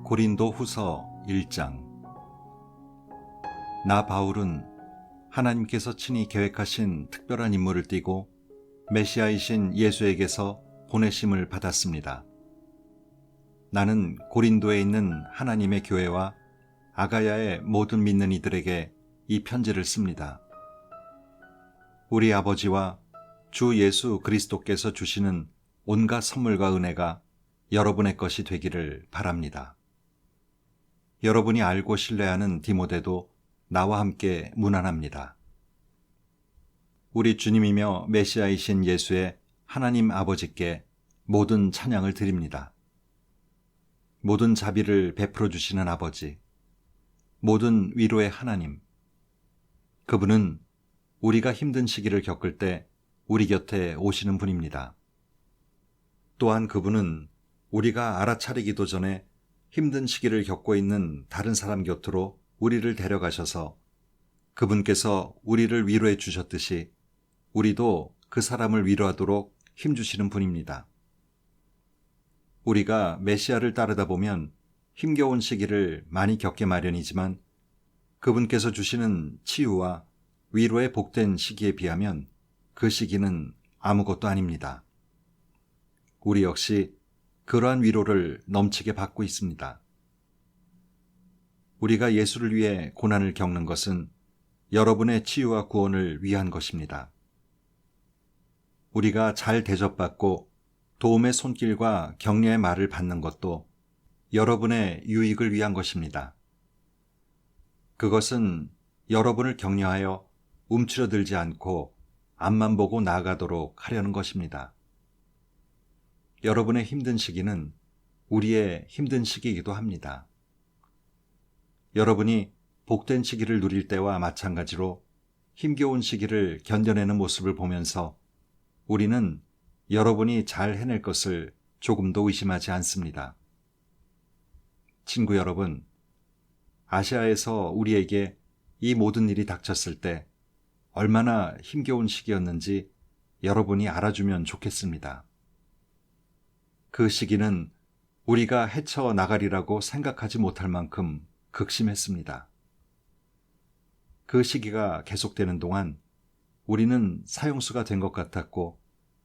고린도후서 1장. 나 바울은 하나님께서 친히 계획하신 특별한 임무를 띠고 메시아이신 예수에게서 보내심을 받았습니다. 나는 고린도에 있는 하나님의 교회와 아가야의 모든 믿는 이들에게 이 편지를 씁니다. 우리 아버지와 주 예수 그리스도께서 주시는 온갖 선물과 은혜가 여러분의 것이 되기를 바랍니다. 여러분이 알고 신뢰하는 디모데도 나와 함께 문안합니다. 우리 주님이며 메시아이신 예수의 하나님 아버지께 모든 찬양을 드립니다. 모든 자비를 베풀어 주시는 아버지, 모든 위로의 하나님, 그분은 우리가 힘든 시기를 겪을 때 우리 곁에 오시는 분입니다. 또한 그분은 우리가 알아차리기도 전에 힘든 시기를 겪고 있는 다른 사람 곁으로 우리를 데려가셔서 그분께서 우리를 위로해 주셨듯이 우리도 그 사람을 위로하도록 힘주시는 분입니다. 우리가 메시아를 따르다 보면 힘겨운 시기를 많이 겪게 마련이지만 그분께서 주시는 치유와 위로의 복된 시기에 비하면 그 시기는 아무것도 아닙니다. 우리 역시 그러한 위로를 넘치게 받고 있습니다. 우리가 예수를 위해 고난을 겪는 것은 여러분의 치유와 구원을 위한 것입니다. 우리가 잘 대접받고 도움의 손길과 격려의 말을 받는 것도 여러분의 유익을 위한 것입니다. 그것은 여러분을 격려하여 움츠러들지 않고 앞만 보고 나아가도록 하려는 것입니다. 여러분의 힘든 시기는 우리의 힘든 시기이기도 합니다. 여러분이 복된 시기를 누릴 때와 마찬가지로 힘겨운 시기를 견뎌내는 모습을 보면서 우리는 여러분이 잘 해낼 것을 조금도 의심하지 않습니다. 친구 여러분, 아시아에서 우리에게 이 모든 일이 닥쳤을 때 얼마나 힘겨운 시기였는지 여러분이 알아주면 좋겠습니다. 그 시기는 우리가 헤쳐나가리라고 생각하지 못할 만큼 극심했습니다. 그 시기가 계속되는 동안 우리는 사형수가 된 것 같았고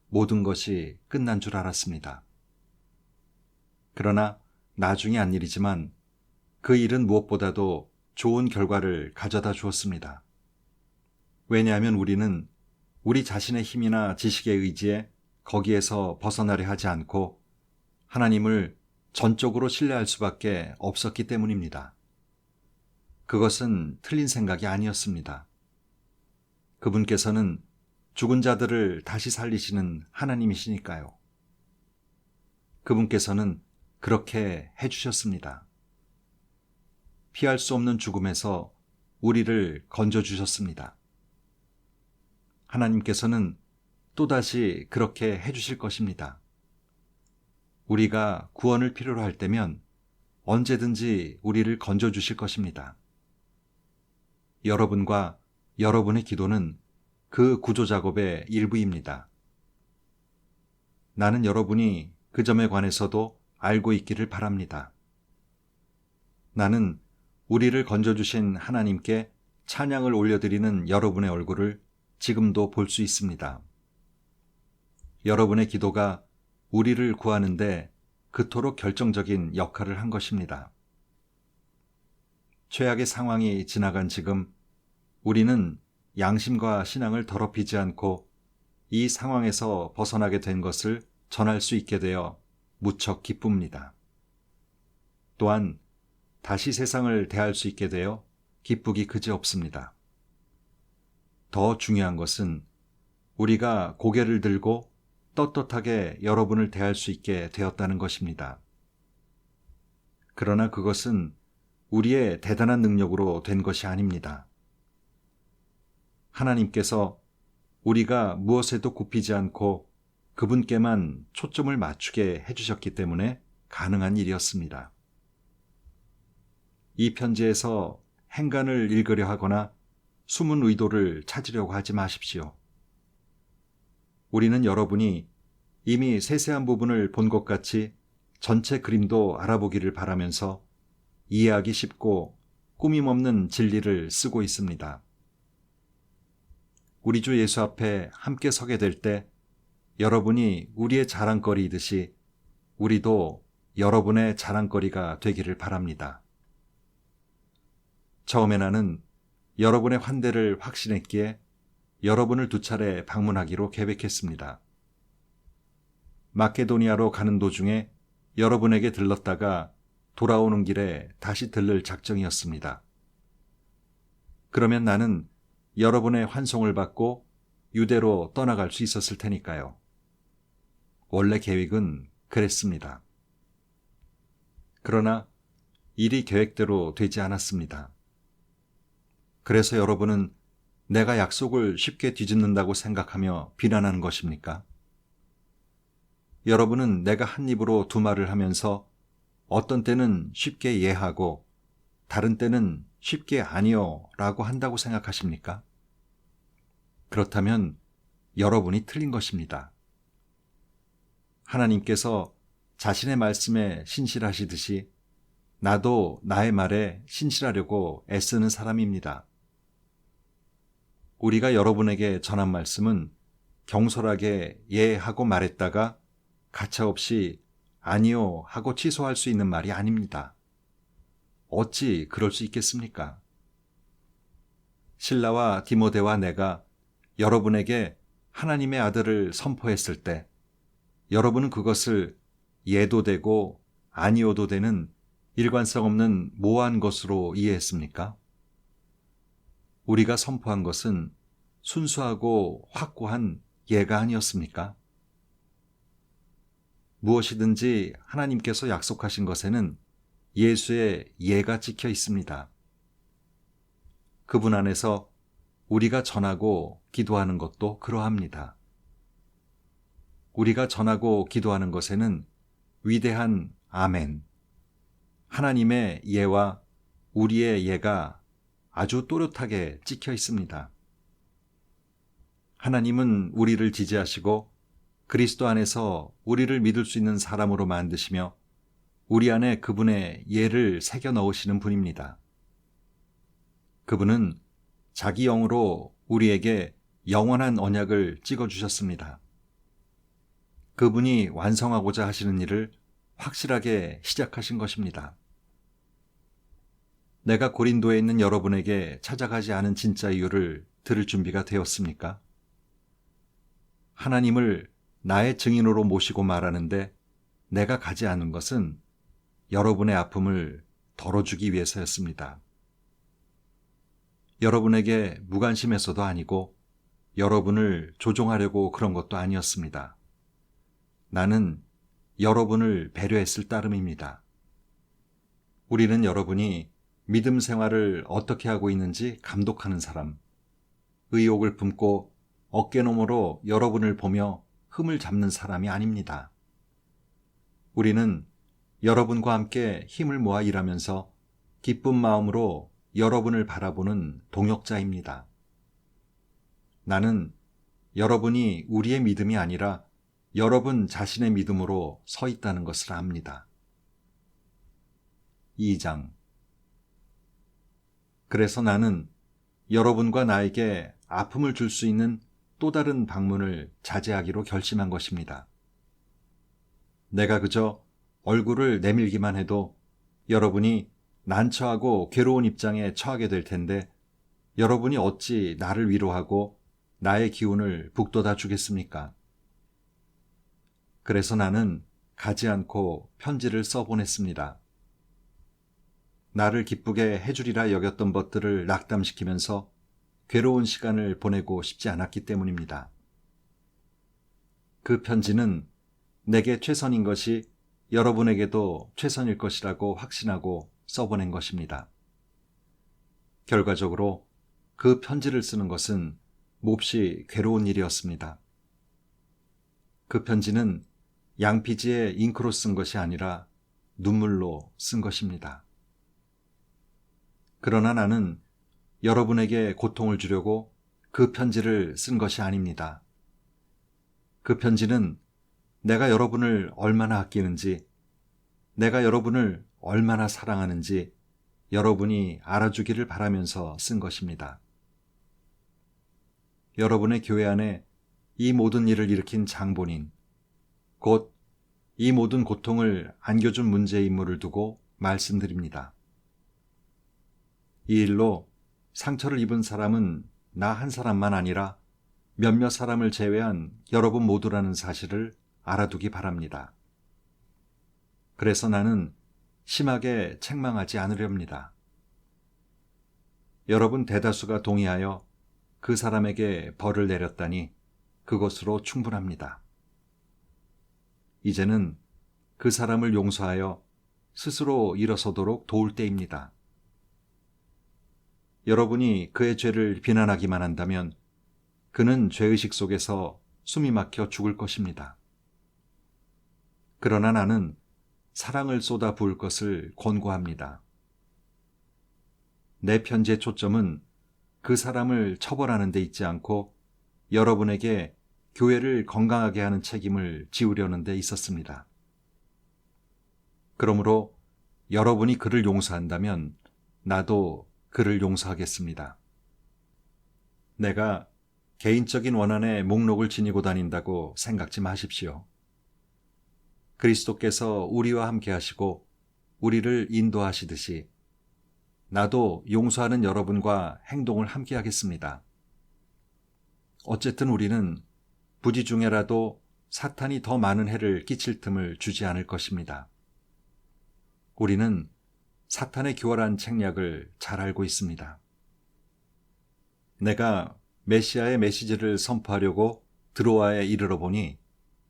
모든 것이 끝난 줄 알았습니다. 그러나 나중에 한 일이지만 그 일은 무엇보다도 좋은 결과를 가져다 주었습니다. 왜냐하면 우리는 우리 자신의 힘이나 지식에 의지해 거기에서 벗어나려 하지 않고 하나님을 전적으로 신뢰할 수밖에 없었기 때문입니다. 그것은 틀린 생각이 아니었습니다. 그분께서는 죽은 자들을 다시 살리시는 하나님이시니까요. 그분께서는 그렇게 해주셨습니다. 피할 수 없는 죽음에서 우리를 건져주셨습니다. 하나님께서는 또다시 그렇게 해주실 것입니다. 우리가 구원을 필요로 할 때면 언제든지 우리를 건져주실 것입니다. 여러분과 여러분의 기도는 그 구조 작업의 일부입니다. 나는 여러분이 그 점에 관해서도 알고 있기를 바랍니다. 나는 우리를 건져주신 하나님께 찬양을 올려드리는 여러분의 얼굴을 지금도 볼 수 있습니다. 여러분의 기도가 우리를 구하는데 그토록 결정적인 역할을 한 것입니다. 최악의 상황이 지나간 지금 우리는 양심과 신앙을 더럽히지 않고 이 상황에서 벗어나게 된 것을 전할 수 있게 되어 무척 기쁩니다. 또한 다시 세상을 대할 수 있게 되어 기쁘기 그지없습니다. 더 중요한 것은 우리가 고개를 들고 떳떳하게 여러분을 대할 수 있게 되었다는 것입니다. 그러나 그것은 우리의 대단한 능력으로 된 것이 아닙니다. 하나님께서 우리가 무엇에도 굽히지 않고 그분께만 초점을 맞추게 해주셨기 때문에 가능한 일이었습니다. 이 편지에서 행간을 읽으려 하거나 숨은 의도를 찾으려고 하지 마십시오. 우리는 여러분이 이미 세세한 부분을 본 것 같이 전체 그림도 알아보기를 바라면서 이해하기 쉽고 꾸밈없는 진리를 쓰고 있습니다. 우리 주 예수 앞에 함께 서게 될 때 여러분이 우리의 자랑거리이듯이 우리도 여러분의 자랑거리가 되기를 바랍니다. 처음에 나는 여러분의 환대를 확신했기에 여러분을 2차례 방문하기로 계획했습니다. 마케도니아로 가는 도중에 여러분에게 들렀다가 돌아오는 길에 다시 들를 작정이었습니다. 그러면 나는 여러분의 환송을 받고 유대로 떠나갈 수 있었을 테니까요. 원래 계획은 그랬습니다. 그러나 일이 계획대로 되지 않았습니다. 그래서 여러분은 내가 약속을 쉽게 뒤집는다고 생각하며 비난하는 것입니까? 여러분은 내가 한 입으로 2말을 하면서 어떤 때는 쉽게 이해하고 다른 때는 쉽게 아니요 라고 한다고 생각하십니까? 그렇다면 여러분이 틀린 것입니다. 하나님께서 자신의 말씀에 신실하시듯이 나도 나의 말에 신실하려고 애쓰는 사람입니다. 우리가 여러분에게 전한 말씀은 경솔하게 예 하고 말했다가 가차없이 아니요 하고 취소할 수 있는 말이 아닙니다. 어찌 그럴 수 있겠습니까? 실라와 디모데와 내가 여러분에게 하나님의 아들을 선포했을 때 여러분은 그것을 예도 되고 아니오도 되는 일관성 없는 모호한 것으로 이해했습니까? 우리가 선포한 것은 순수하고 확고한 예가 아니었습니까? 무엇이든지 하나님께서 약속하신 것에는 예수의 예가 찍혀 있습니다. 그분 안에서 우리가 전하고 기도하는 것도 그러합니다. 우리가 전하고 기도하는 것에는 위대한 아멘, 하나님의 예와 우리의 예가 아주 또렷하게 찍혀 있습니다. 하나님은 우리를 지지하시고 그리스도 안에서 우리를 믿을 수 있는 사람으로 만드시며 우리 안에 그분의 예를 새겨 넣으시는 분입니다. 그분은 자기 영으로 우리에게 영원한 언약을 찍어주셨습니다. 그분이 완성하고자 하시는 일을 확실하게 시작하신 것입니다. 내가 고린도에 있는 여러분에게 찾아가지 않은 진짜 이유를 들을 준비가 되었습니까? 하나님을 나의 증인으로 모시고 말하는데 내가 가지 않은 것은 여러분의 아픔을 덜어주기 위해서였습니다. 여러분에게 무관심해서도 아니고 여러분을 조종하려고 그런 것도 아니었습니다. 나는 여러분을 배려했을 따름입니다. 우리는 여러분이 믿음 생활을 어떻게 하고 있는지 감독하는 사람, 의욕을 품고 어깨너머로 여러분을 보며 흠을 잡는 사람이 아닙니다. 우리는 여러분과 함께 힘을 모아 일하면서 기쁜 마음으로 여러분을 바라보는 동역자입니다. 나는 여러분이 우리의 믿음이 아니라 여러분 자신의 믿음으로 서 있다는 것을 압니다. 2장. 그래서 나는 여러분과 나에게 아픔을 줄 수 있는 또 다른 방문을 자제하기로 결심한 것입니다. 내가 그저 얼굴을 내밀기만 해도 여러분이 난처하고 괴로운 입장에 처하게 될 텐데 여러분이 어찌 나를 위로하고 나의 기운을 북돋아 주겠습니까? 그래서 나는 가지 않고 편지를 써보냈습니다. 나를 기쁘게 해주리라 여겼던 것들을 낙담시키면서 괴로운 시간을 보내고 싶지 않았기 때문입니다. 그 편지는 내게 최선인 것이 여러분에게도 최선일 것이라고 확신하고 써보낸 것입니다. 결과적으로 그 편지를 쓰는 것은 몹시 괴로운 일이었습니다. 그 편지는 양피지에 잉크로 쓴 것이 아니라 눈물로 쓴 것입니다. 그러나 나는 여러분에게 고통을 주려고 그 편지를 쓴 것이 아닙니다. 그 편지는 내가 여러분을 얼마나 아끼는지, 내가 여러분을 얼마나 사랑하는지 여러분이 알아주기를 바라면서 쓴 것입니다. 여러분의 교회 안에 이 모든 일을 일으킨 장본인, 곧 이 모든 고통을 안겨준 문제의 인물을 두고 말씀드립니다. 이 일로 상처를 입은 사람은 나 한 사람만 아니라 몇몇 사람을 제외한 여러분 모두라는 사실을 알아두기 바랍니다. 그래서 나는 심하게 책망하지 않으렵니다. 여러분 대다수가 동의하여 그 사람에게 벌을 내렸다니 그것으로 충분합니다. 이제는 그 사람을 용서하여 스스로 일어서도록 도울 때입니다. 여러분이 그의 죄를 비난하기만 한다면 그는 죄의식 속에서 숨이 막혀 죽을 것입니다. 그러나 나는 사랑을 쏟아 부을 것을 권고합니다. 내 편지의 초점은 그 사람을 처벌하는 데 있지 않고 여러분에게 교회를 건강하게 하는 책임을 지우려는 데 있었습니다. 그러므로 여러분이 그를 용서한다면 나도 그를 용서하겠습니다. 내가 개인적인 원한의 목록을 지니고 다닌다고 생각지 마십시오. 그리스도께서 우리와 함께 하시고 우리를 인도하시듯이 나도 용서하는 여러분과 행동을 함께 하겠습니다. 어쨌든 우리는 부지 중에라도 사탄이 더 많은 해를 끼칠 틈을 주지 않을 것입니다. 우리는 사탄의 교활한 책략을 잘 알고 있습니다. 내가 메시아의 메시지를 선포하려고 드로아에 이르러 보니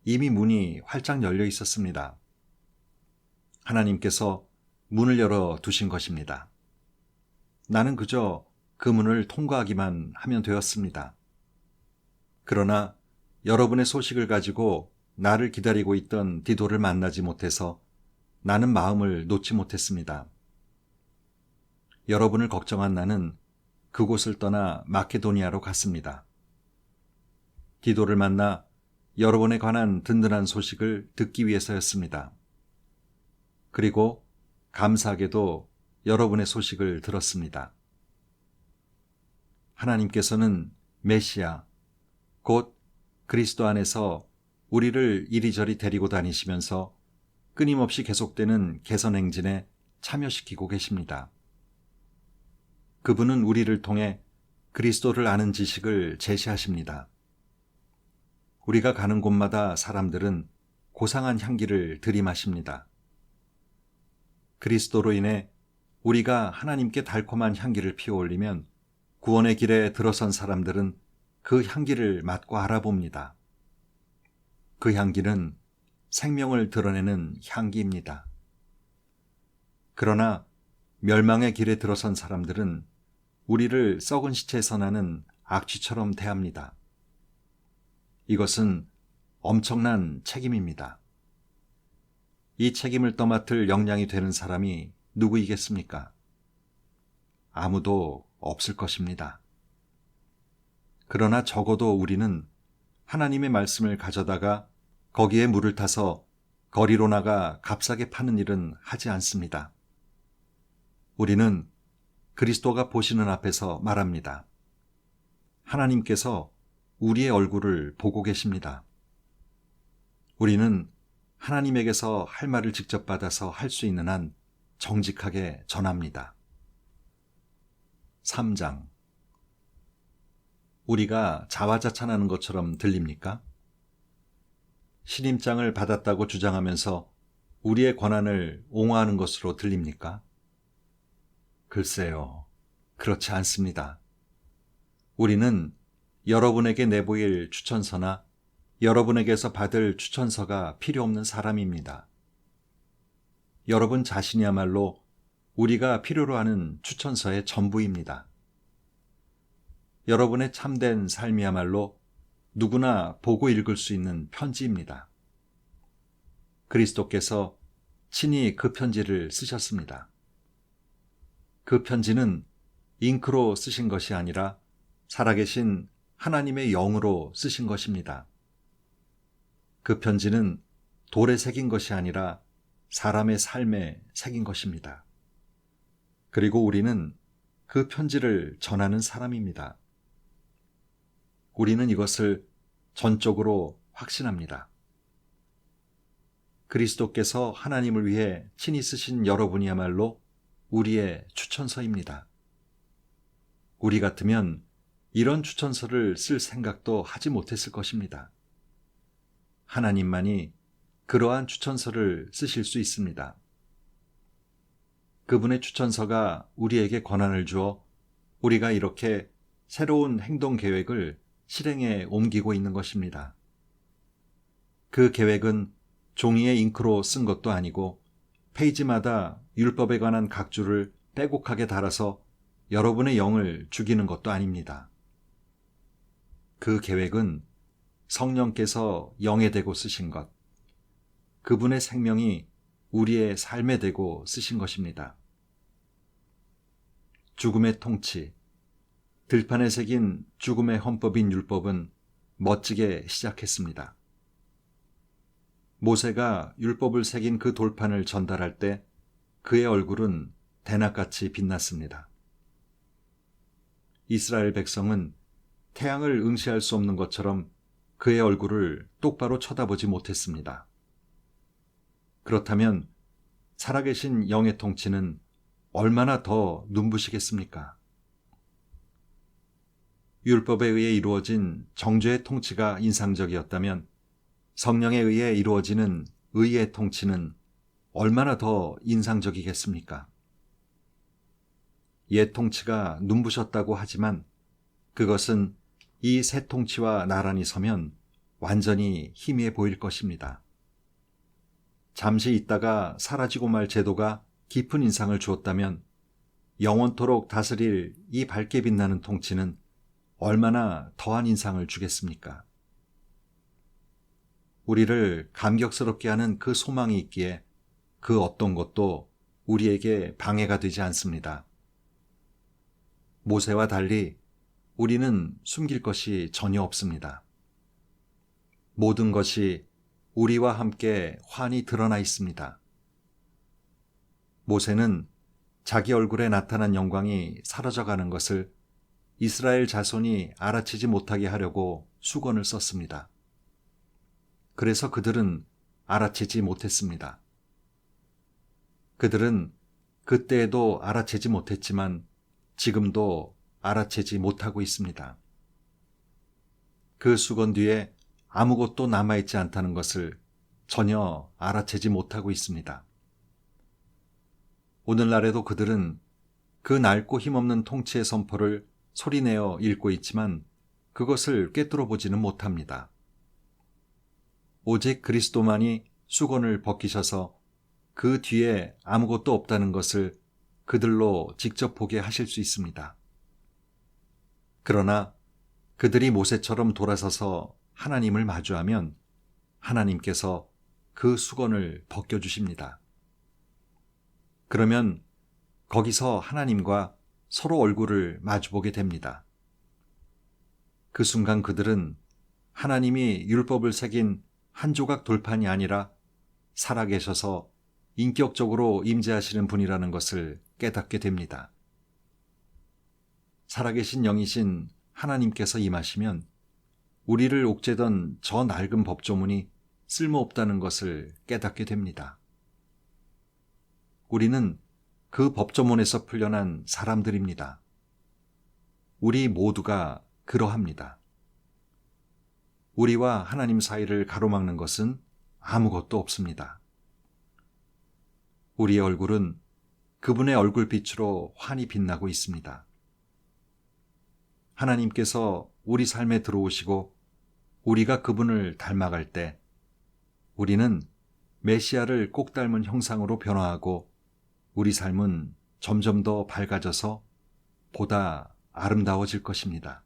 이미 문이 활짝 열려 있었습니다. 하나님께서 문을 열어 두신 것입니다. 나는 그저 그 문을 통과하기만 하면 되었습니다. 그러나 여러분의 소식을 가지고 나를 기다리고 있던 디도를 만나지 못해서 나는 마음을 놓지 못했습니다. 여러분을 걱정한 나는 그곳을 떠나 마케도니아로 갔습니다. 디도를 만나 여러분에 관한 든든한 소식을 듣기 위해서였습니다. 그리고 감사하게도 여러분의 소식을 들었습니다. 하나님께서는 메시아, 곧 그리스도 안에서 우리를 이리저리 데리고 다니시면서 끊임없이 계속되는 개선 행진에 참여시키고 계십니다. 그분은 우리를 통해 그리스도를 아는 지식을 제시하십니다. 우리가 가는 곳마다 사람들은 고상한 향기를 들이마십니다. 그리스도로 인해 우리가 하나님께 달콤한 향기를 피워올리면 구원의 길에 들어선 사람들은 그 향기를 맡고 알아봅니다. 그 향기는 생명을 드러내는 향기입니다. 그러나 멸망의 길에 들어선 사람들은 우리를 썩은 시체에서 나는 악취처럼 대합니다. 이것은 엄청난 책임입니다. 이 책임을 떠맡을 역량이 되는 사람이 누구이겠습니까? 아무도 없을 것입니다. 그러나 적어도 우리는 하나님의 말씀을 가져다가 거기에 물을 타서 거리로 나가 값싸게 파는 일은 하지 않습니다. 우리는 그리스도가 보시는 앞에서 말합니다. 하나님께서 우리의 얼굴을 보고 계십니다. 우리는 하나님에게서 할 말을 직접 받아서 할 수 있는 한 정직하게 전합니다. 3장. 우리가 자화자찬하는 것처럼 들립니까? 신임장을 받았다고 주장하면서 우리의 권한을 옹호하는 것으로 들립니까? 글쎄요, 그렇지 않습니다. 우리는 여러분에게 내보일 추천서나 여러분에게서 받을 추천서가 필요 없는 사람입니다. 여러분 자신이야말로 우리가 필요로 하는 추천서의 전부입니다. 여러분의 참된 삶이야말로 누구나 보고 읽을 수 있는 편지입니다. 그리스도께서 친히 그 편지를 쓰셨습니다. 그 편지는 잉크로 쓰신 것이 아니라 살아계신 하나님의 영으로 쓰신 것입니다. 그 편지는 돌에 새긴 것이 아니라 사람의 삶에 새긴 것입니다. 그리고 우리는 그 편지를 전하는 사람입니다. 우리는 이것을 전적으로 확신합니다. 그리스도께서 하나님을 위해 친히 쓰신 여러분이야말로 우리의 추천서입니다. 우리 같으면 이런 추천서를 쓸 생각도 하지 못했을 것입니다. 하나님만이 그러한 추천서를 쓰실 수 있습니다. 그분의 추천서가 우리에게 권한을 주어 우리가 이렇게 새로운 행동 계획을 실행에 옮기고 있는 것입니다. 그 계획은 종이에 잉크로 쓴 것도 아니고 페이지마다 율법에 관한 각주를 빼곡하게 달아서 여러분의 영을 죽이는 것도 아닙니다. 그 계획은 성령께서 영에 대고 쓰신 것, 그분의 생명이 우리의 삶에 대고 쓰신 것입니다. 죽음의 통치, 들판에 새긴 죽음의 헌법인 율법은 멋지게 시작했습니다. 모세가 율법을 새긴 그 돌판을 전달할 때 그의 얼굴은 대낮같이 빛났습니다. 이스라엘 백성은 태양을 응시할 수 없는 것처럼 그의 얼굴을 똑바로 쳐다보지 못했습니다. 그렇다면 살아계신 영의 통치는 얼마나 더 눈부시겠습니까? 율법에 의해 이루어진 정죄의 통치가 인상적이었다면 성령에 의해 이루어지는 의의 통치는 얼마나 더 인상적이겠습니까? 옛 통치가 눈부셨다고 하지만 그것은 이 새 통치와 나란히 서면 완전히 희미해 보일 것입니다. 잠시 있다가 사라지고 말 제도가 깊은 인상을 주었다면 영원토록 다스릴 이 밝게 빛나는 통치는 얼마나 더한 인상을 주겠습니까? 우리를 감격스럽게 하는 그 소망이 있기에 그 어떤 것도 우리에게 방해가 되지 않습니다. 모세와 달리 우리는 숨길 것이 전혀 없습니다. 모든 것이 우리와 함께 환히 드러나 있습니다. 모세는 자기 얼굴에 나타난 영광이 사라져가는 것을 이스라엘 자손이 알아채지 못하게 하려고 수건을 썼습니다. 그래서 그들은 알아채지 못했습니다. 그들은 그때에도 알아채지 못했지만 지금도 알아채지 못하고 있습니다. 그 수건 뒤에 아무것도 남아있지 않다는 것을 전혀 알아채지 못하고 있습니다. 오늘날에도 그들은 그 낡고 힘없는 통치의 선포를 소리내어 읽고 있지만 그것을 꿰뚫어 보지는 못합니다. 오직 그리스도만이 수건을 벗기셔서 그 뒤에 아무것도 없다는 것을 그들로 직접 보게 하실 수 있습니다. 그러나 그들이 모세처럼 돌아서서 하나님을 마주하면 하나님께서 그 수건을 벗겨주십니다. 그러면 거기서 하나님과 서로 얼굴을 마주보게 됩니다. 그 순간 그들은 하나님이 율법을 새긴 한 조각 돌판이 아니라 살아계셔서 인격적으로 임재하시는 분이라는 것을 깨닫게 됩니다. 살아계신 영이신 하나님께서 임하시면 우리를 옥죄던 저 낡은 법조문이 쓸모없다는 것을 깨닫게 됩니다. 우리는 그 법조문에서 풀려난 사람들입니다. 우리 모두가 그러합니다. 우리와 하나님 사이를 가로막는 것은 아무것도 없습니다. 우리의 얼굴은 그분의 얼굴빛으로 환히 빛나고 있습니다. 하나님께서 우리 삶에 들어오시고 우리가 그분을 닮아갈 때 우리는 메시아를 꼭 닮은 형상으로 변화하고 우리 삶은 점점 더 밝아져서 보다 아름다워질 것입니다.